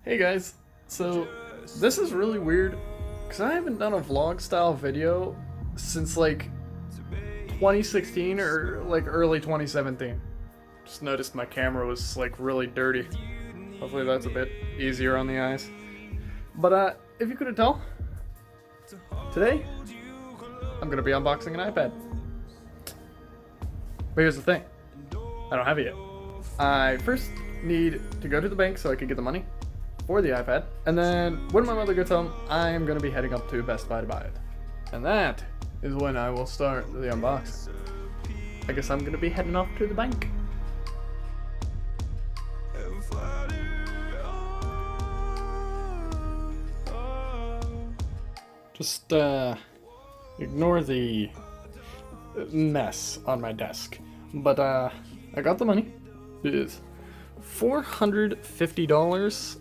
Hey guys, so this is really weird because I haven't done a vlog style video since like 2016 or like early 2017. Just noticed my camera was like really dirty. Hopefully that's a bit easier on the eyes. But if you couldn't tell, today I'm gonna be unboxing an iPad. But here's the thing, I don't have it yet. I first need to go to the bank so I can get the money for the iPad, and then when my mother gets home, I am going to be heading up to Best Buy to buy it. And that is when I will start the unboxing. I guess I'm going to be heading off to the bank. Just ignore the mess on my desk. But I got the money. It is $450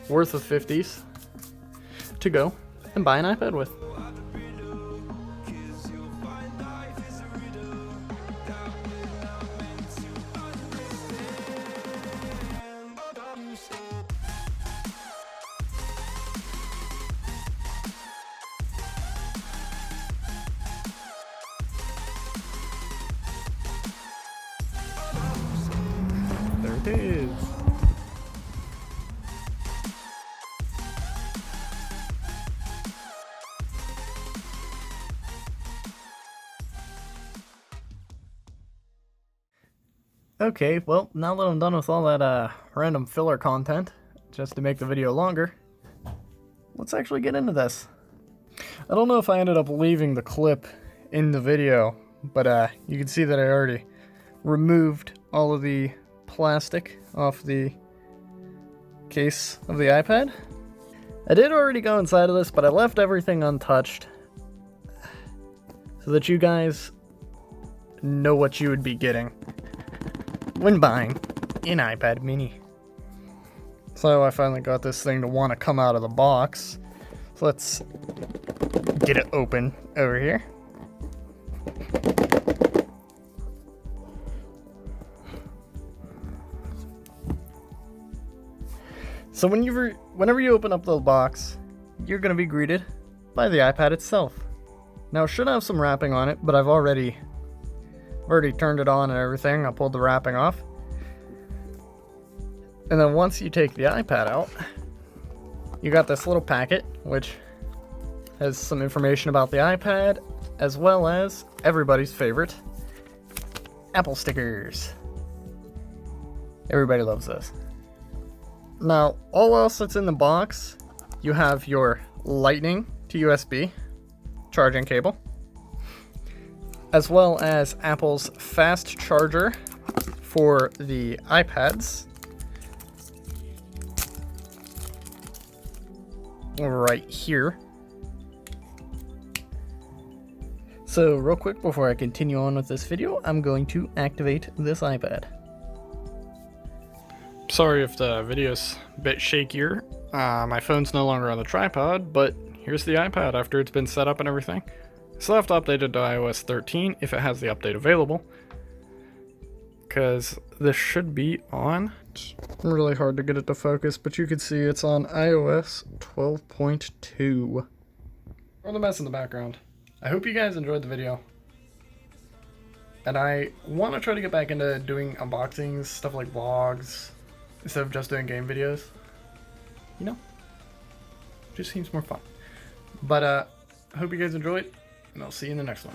worth of 50s to go and buy an iPad with. There it is. Okay, well, now that I'm done with all that random filler content, just to make the video longer, let's actually get into this. I don't know if I ended up leaving the clip in the video, but you can see that I already removed all of the plastic off the case of the iPad. I did already go inside of this, but I left everything untouched so that you guys know what you would be getting when buying an iPad mini. So I finally got this thing to want to come out of the box. So let's get it open over here. So whenever you open up the box, you're going to be greeted by the iPad itself. Now it should have some wrapping on it, but I've already turned it on and everything. I pulled the wrapping off. And then once you take the iPad out, you got this little packet, which has some information about the iPad, as well as everybody's favorite, Apple stickers. Everybody loves those. Now, all else that's in the box, you have your Lightning to USB charging cable, as well as Apple's fast charger for the iPads right here. So real quick before I continue on with this video, I'm going to activate this iPad. Sorry if the video's a bit shakier. My phone's no longer on the tripod, but here's the iPad after it's been set up and everything. Still have to update it to iOS 13 if it has the update available, because this should be on. It's really hard to get it to focus, but you can see it's on iOS 12.2. Or the mess in the background. I hope you guys enjoyed the video, and I want to try to get back into doing unboxings, stuff like vlogs, instead of just doing game videos. You know, just seems more fun. But I hope you guys enjoyed, and I'll see you in the next one.